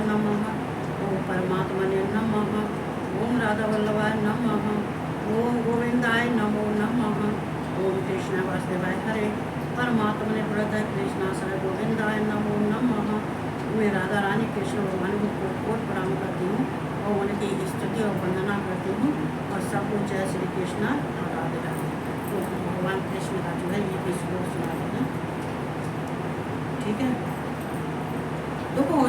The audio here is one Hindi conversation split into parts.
नमः। ओम परमात्मने नमः। ओम राधा वल्लभाय नमः। ओम गोविंदाय नमो नमः। ओम कृष्ण वासुदेवाय हरे। परमात्मने हृदय कृष्णासय गोविंदाय नमो नमः। मैं राधा रानी कृष्ण भगवान को कोट प्रणाम करती हूँ और उनकी स्तुति और वंदना करती हूँ और सबको जय श्री कृष्ण राधे राधे। तो भगवान कृष्ण का जो है ये भी श्लोक सुना देना, ठीक है। देखो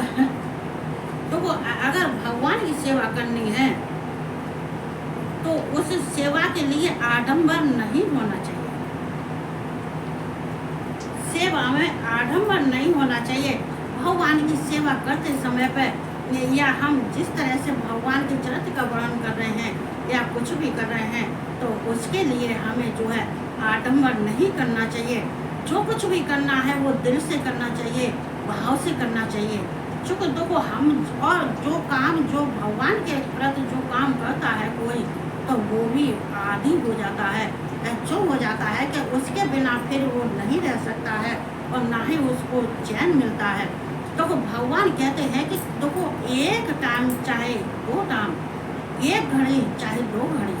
अगर भगवान की सेवा करनी है तो उस सेवा के लिए आडंबर नहीं होना चाहिए। सेवा में आडंबर नहीं होना चाहिए। भगवान की सेवा करते समय पर या हम जिस तरह से भगवान के चरित्र का वर्णन कर रहे हैं या कुछ भी कर रहे हैं तो उसके लिए हमें जो है आडंबर नहीं करना चाहिए। जो कुछ भी करना है वो दिल से करना चाहिए, भाव से करना चाहिए। चूँकि देखो हम और जो काम जो भगवान के प्रति जो काम करता है कोई तो वो भी आदी हो जाता है, जो हो जाता है कि उसके बिना फिर वो नहीं रह सकता है और ना ही उसको चैन मिलता है। तो भगवान कहते हैं कि देखो एक टाइम चाहे 2 टाइम, 1 घड़ी चाहे 2 घड़ी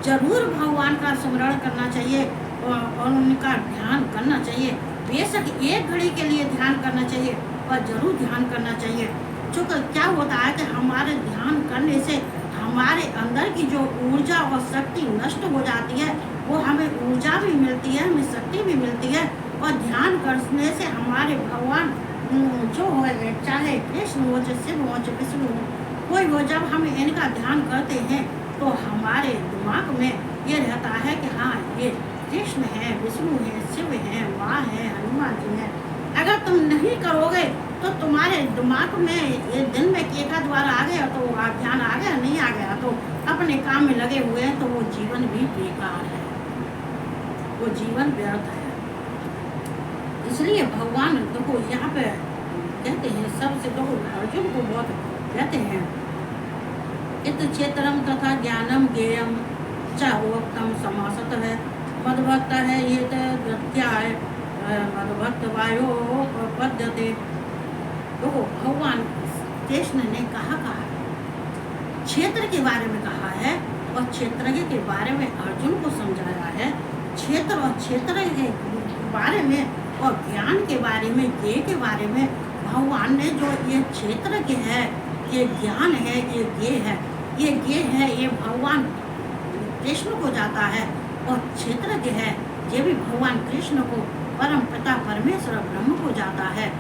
जरूर भगवान का स्मरण करना चाहिए और उनका ध्यान करना चाहिए। बेशक 1 घड़ी के लिए ध्यान करना चाहिए और जरूर ध्यान करना चाहिए। क्योंकि क्या होता है कि हमारे ध्यान करने से हमारे अंदर की जो ऊर्जा और शक्ति नष्ट हो जाती है, वो हमें ऊर्जा भी मिलती है, हमें शक्ति भी मिलती है। और ध्यान करने से हमारे भगवान जो हो, चाहे कृष्ण हो, चाहे शिव हो, चाहे विष्णु हो, कोई हो, जब हम इनका ध्यान करते हैं तो हमारे दिमाग में ये रहता है कि हाँ ये कृष्ण है, विष्णु है, शिव है, माँ है, हनुमान जी है। अगर तुम नहीं करोगे तो तुम्हारे दिमाग में ये दिन में एक आध बार आ गया तो ध्यान आ गया, नहीं आ गया तो अपने काम में लगे हुए हैं तो वो जीवन भी बेकार है, वो जीवन व्यर्थ है। इसलिए भगवान देखो यहाँ पे कहते हैं सबसे देखो अर्जुन को बहुत कहते हैं इत क्षेत्रम तथा ज्ञानम ज्ञेयम चाहोक्तम समासत है मदभक्त है ये क्या है मदभक्त वायो पद्यते। देखो भगवान कृष्ण ने कहा क्षेत्र के बारे में कहा है और क्षेत्रज्ञ के बारे में अर्जुन को समझाया है। क्षेत्र और क्षेत्र के बारे में और ज्ञान के बारे में, ज्ञ के बारे में भगवान ने जो ये क्षेत्रज्ञ है, ये ज्ञान है, ये ज्ञ है, ये ज्ञ है, ये भगवान कृष्ण को जाता है और क्षेत्रज्ञ है ये भी भगवान कृष्ण को परम पिता परमेश्वर ब्रह्म को जाता है,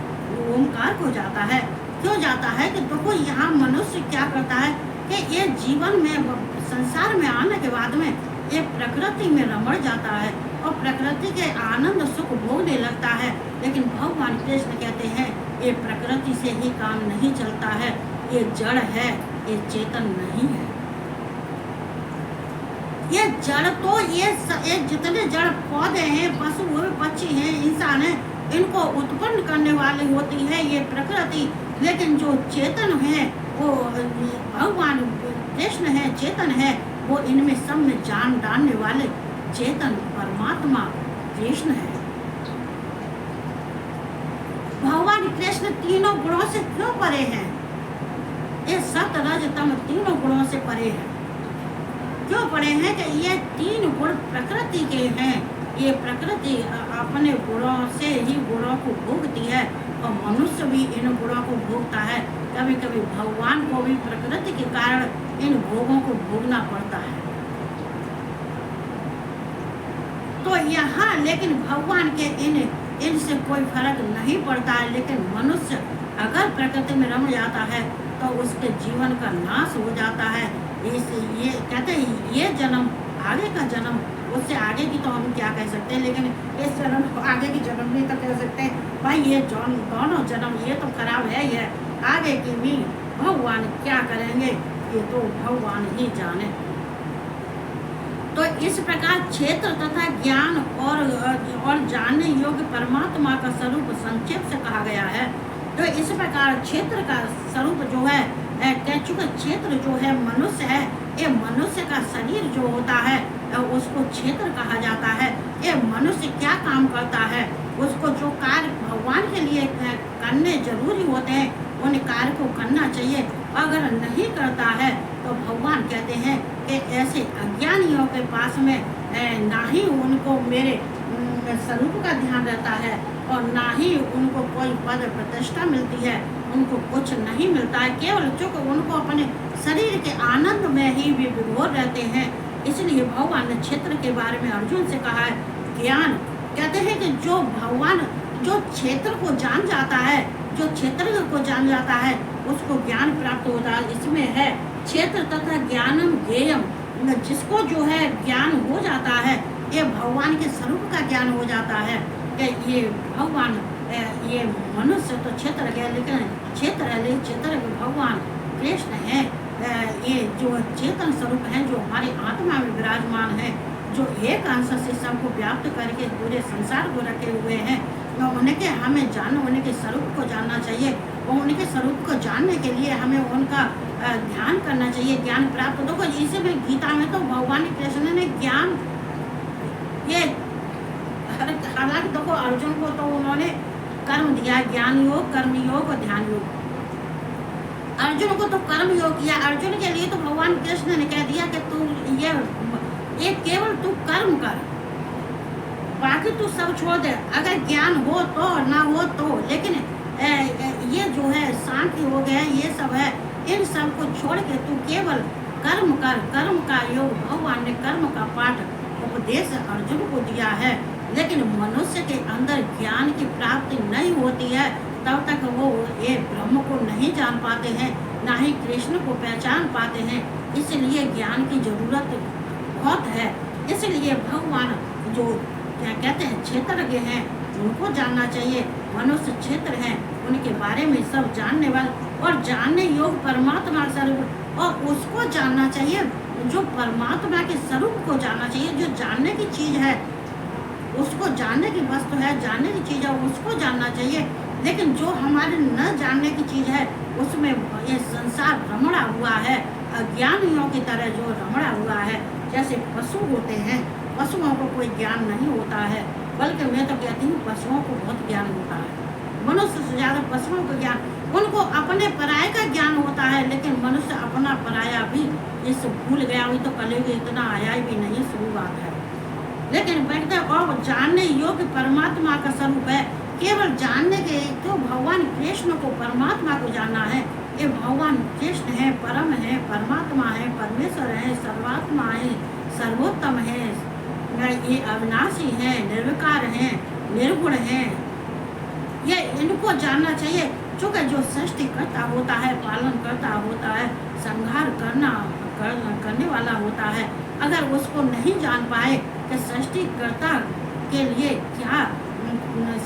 ओमकार को जाता है। क्यों जाता है कि देखो यहाँ मनुष्य क्या करता है कि ये जीवन में संसार में आने के बाद में ये प्रकृति में रमण जाता है और प्रकृति के आनंद सुख भोगने लगता है। लेकिन भगवान कृष्ण कहते हैं ये प्रकृति से ही काम नहीं चलता है, ये जड़ है, ये चेतन नहीं है। ये जड़ तो ये जितने जड़ पौधे हैं, पशु हैं, पक्षी हैं, इंसान हैं, इनको उत्पन्न करने वाली होती है ये प्रकृति। लेकिन जो चेतन है वो भगवान कृष्ण है, चेतन है, वो इनमें सब में जान डालने वाले चेतन परमात्मा कृष्ण है। भगवान कृष्ण तीनों गुणों से क्यों परे हैं? ये सत रज तम तीनों गुणों से परे हैं। क्यों परे हैं कि ये 3 गुण प्रकृति के हैं। ये प्रकृति अपने गुणों से ही गुणों को भोगती है और मनुष्य भी इन गुणों को भोगता है। कभी कभी भगवान को भी प्रकृति के कारण इन भोगों को भोगना पड़ता है। तो यहाँ लेकिन भगवान के इनसे कोई फर्क नहीं पड़ता है। लेकिन मनुष्य अगर प्रकृति में रम जाता है तो उसके जीवन का नाश हो जाता है। ये कहते हैं ये जन्म आगे का जन्म, उससे आगे की तो हम क्या कह सकते हैं, लेकिन इस जन्म आगे की जन्म भी तो कह सकते हैं। भाई ये दोनों जन्म ये तो खराब है, ये आगे की भी भगवान क्या करेंगे ये तो भगवान ही जाने। तो इस प्रकार क्षेत्र तथा ज्ञान और जानने योग्य परमात्मा का स्वरूप संक्षेप से कहा गया है। तो इस प्रकार क्षेत्र का स्वरूप जो है चूंकि क्षेत्र जो है मनुष्य है, ये मनुष्य का शरीर जो होता है उसको क्षेत्र कहा जाता है। ये मनुष्य क्या काम करता है, उसको जो कार्य भगवान के लिए करने जरूरी होते हैं उन कार्य को करना चाहिए। अगर नहीं करता है तो भगवान कहते हैं कि ऐसे अज्ञानियों के पास में ना ही उनको मेरे स्वरूप का ध्यान रहता है और ना ही उनको कोई पद प्रतिष्ठा मिलती है, उनको कुछ नहीं मिलता है, केवल चूंकि उनको अपने शरीर के आनंद में ही वे विभोर रहते हैं। इसलिए भगवान ने क्षेत्र के बारे में अर्जुन से कहा है ज्ञान, कहते हैं कि जो भगवान जो क्षेत्र को जान जाता है, जो क्षेत्र को जान जाता है उसको ज्ञान प्राप्त होता है। इसमें है क्षेत्र तथा ज्ञानम ज्ञेयम, जिसको जो है ज्ञान हो जाता है, ये भगवान के स्वरूप का ज्ञान हो जाता है कि ये भगवान ये मनुष्य तो क्षेत्र है, लेकिन क्षेत्र है, लेकिन क्षेत्र में भगवान कृष्ण है, ये जो चेतन स्वरूप है, जो हमारे आत्मा में विराजमान है, जो एक अंश से सबको व्याप्त करके पूरे संसार को रखे हुए हैं, उनके हमें जानना, उनके स्वरूप को जानना चाहिए और उनके स्वरूप को जानने के लिए हमें उनका ध्यान करना चाहिए, ज्ञान प्राप्त। देखो इसी में गीता में तो भगवान कृष्ण ने ज्ञान ये हालांकि देखो अर्जुन को तो उन्होंने कर्म दिया, ज्ञान योग, कर्म योग और ध्यान योग। अर्जुन को तो कर्म योग किया, अर्जुन के लिए तो भगवान कृष्ण ने कह दिया कि तू ये केवल तू कर्म कर, बाकी तू सब छोड़ दे, अगर ज्ञान हो तो ना हो तो, लेकिन ये जो है शांति हो गया, ये सब है, इन सब को छोड़ के तू केवल कर्म कर। कर्म का योग भगवान ने कर्म का पाठ उपदेश अर्जुन को दिया है। लेकिन मनुष्य के अंदर ज्ञान की प्राप्ति नहीं होती है तब तक वो ये ब्रह्म को नहीं जान पाते हैं, ना ही कृष्ण को पहचान पाते हैं। इसलिए ज्ञान की जरूरत बहुत है। इसलिए भगवान जो क्या कहते हैं क्षेत्रज्ञ हैं उनको जानना चाहिए, मनुष्य क्षेत्र हैं उनके बारे में सब जानने वाले और जानने योग्य परमात्मा स्वरूप, और उसको जानना चाहिए जो परमात्मा के स्वरूप को जानना चाहिए। जो जानने की चीज़ है उसको, जानने की वस्तु है, जानने की चीज़ है उसको जानना चाहिए। लेकिन जो हमारे न जानने की चीज़ है उसमें ये संसार रमड़ा हुआ है, अज्ञानियों की तरह जो रमड़ा हुआ है। जैसे पशु होते हैं, पशुओं को कोई ज्ञान नहीं होता है, बल्कि मैं तो कहती हूँ पशुओं को बहुत ज्ञान होता है, मनुष्य से ज़्यादा पशुओं को ज्ञान। उनको अपने पराये का ज्ञान होता है, लेकिन मनुष्य अपना पराया भी इस भूल गया। अभी तो कलयुग इतना आया भी नहीं, शुरुआत है। लेकिन बैठते और जानने योग्य परमात्मा का स्वरूप है, केवल जानने के तो भगवान कृष्ण को, परमात्मा को जानना है। ये भगवान कृष्ण है, परम है, परमात्मा है, परमेश्वर है, सर्वात्मा है, सर्वोत्तम है, ये अविनाशी है, निर्विकार है, निर्गुण है। ये इनको जानना चाहिए। चूँकि जो सृष्टि करता होता है, पालन करता होता है, संहार करने वाला होता है, अगर उसको नहीं जान पाए कि सृष्टिकर्ता के लिए क्या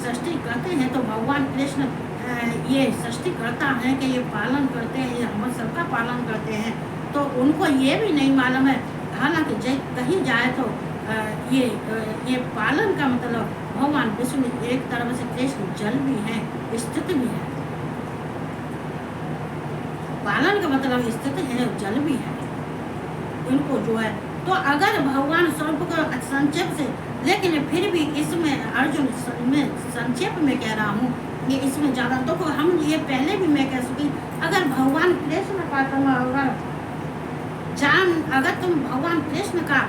सृष्टि करते हैं, तो भगवान कृष्ण ये सृष्टि करता है कि ये पालन करते हैं, ये हम सबका पालन करते हैं, तो उनको ये भी नहीं मालूम है। हालांकि कहीं जाए तो ये पालन का मतलब भगवान विष्णु एक तरफ से कृष्ण जल भी है, स्थित भी है। पालन का मतलब स्थित है, जल भी है। इनको जो है तो अगर भगवान स्वरूप को संक्षेप से, लेकिन फिर भी इसमें अर्जुन में संक्षेप में कह रहा हूँ, ये इसमें ज़्यादा तो हम ये पहले भी मैं कह चुकी, अगर भगवान कृष्ण का तुम अगर तुम भगवान कृष्ण का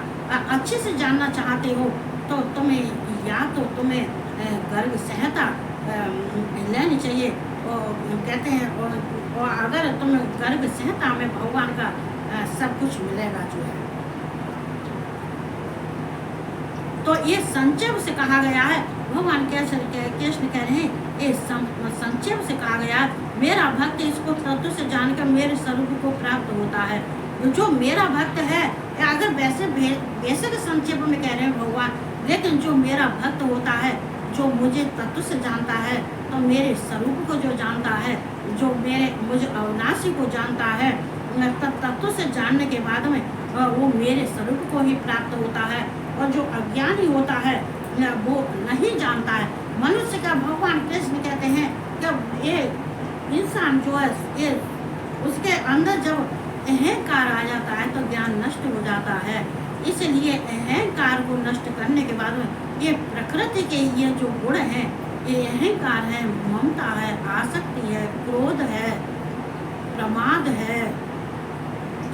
अच्छे से जानना चाहते हो तो तुम्हें या तो तुम्हें गर्भ संहिता लेनी चाहिए, और कहते हैं और अगर तुम गर्भ संहिता में भगवान का सब कुछ मिलेगा जो है। तो ये संक्षेप से कहा गया है, भगवान कृष्ण कह रहे हैं, ये संक्षेप से कहा गया है, मेरा भक्त इसको तत्व से जानकर मेरे स्वरूप को प्राप्त होता है। जो मेरा भक्त है, अगर वैसे बेसिक संक्षेप में कह रहे हैं भगवान, लेकिन जो मेरा भक्त होता है, जो मुझे तत्व से जानता है, तो मेरे स्वरूप को जो जानता है, जो मुझे अविनाशी को जानता है, तत्व से जानने के बाद में वो मेरे स्वरूप को ही प्राप्त होता है। और जो अज्ञानी होता है वो नहीं जानता है। मनुष्य का भगवान कृष्ण कहते हैं कि ये इंसान जो है, ये उसके अंदर जब अहंकार आ जाता है तो ज्ञान नष्ट हो जाता है। इसलिए अहंकार को नष्ट करने के बाद में ये प्रकृति के ये जो गुण हैं, ये अहंकार है, ममता है, आसक्ति है, क्रोध है, प्रमाद है,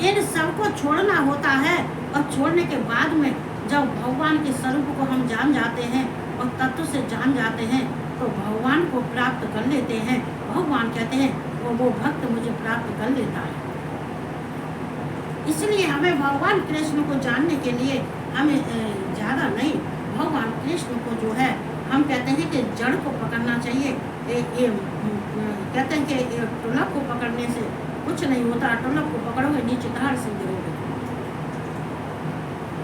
इन सबको छोड़ना होता है। और छोड़ने के बाद में जब भगवान के स्वरूप को हम जान जाते हैं और तत्व से जान जाते हैं तो भगवान को प्राप्त कर लेते हैं। भगवान कहते हैं वो भक्त मुझे प्राप्त कर लेता है। इसलिए हमें भगवान कृष्ण को जानने के लिए हमें ज़्यादा नहीं, भगवान कृष्ण को जो है हम कहते हैं कि जड़ को पकड़ना चाहिए। कहते हैं कि टुलक को पकड़ने से कुछ नहीं होता। टुलक को पकड़ोगे नीचे धार से गिरोगे,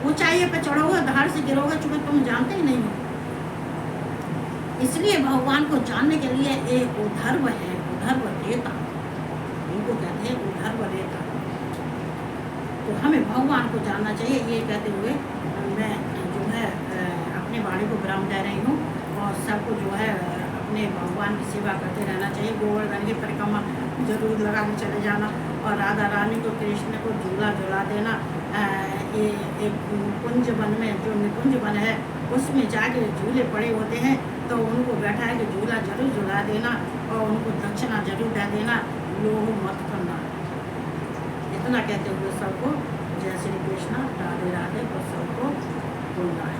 ऊंचाई पे चढ़ोगे धार से गिरोगे, चूंकि तुम जानते ही नहीं हो। इसलिए भगवान को जानने के लिए एक उद्धर्व है, उद्धर्व देता, इनको कहते हैं उद्धर्व देता। तो हमें भगवान को जानना चाहिए। ये कहते हुए मैं जो है अपने वाणी को विराम दे रही हूँ और सबको जो है अपने भगवान की सेवा करते रहना चाहिए। गोवर्धन की परिक्रमा जरूर लगा के चले जाना और राधा रानी को, कृष्ण को झूला झुला देना। ये एक कुंज वन में जो निकुंज वन है उसमें जाके झूले पड़े होते हैं तो उनको बैठा के झूला जरूर झुला देना और उनको दक्षिणा जरूर दे देना, लोभ मत करना। इतना कहते हुए सबको जय श्री कृष्ण, राधे राधे, और सबको बोलना है।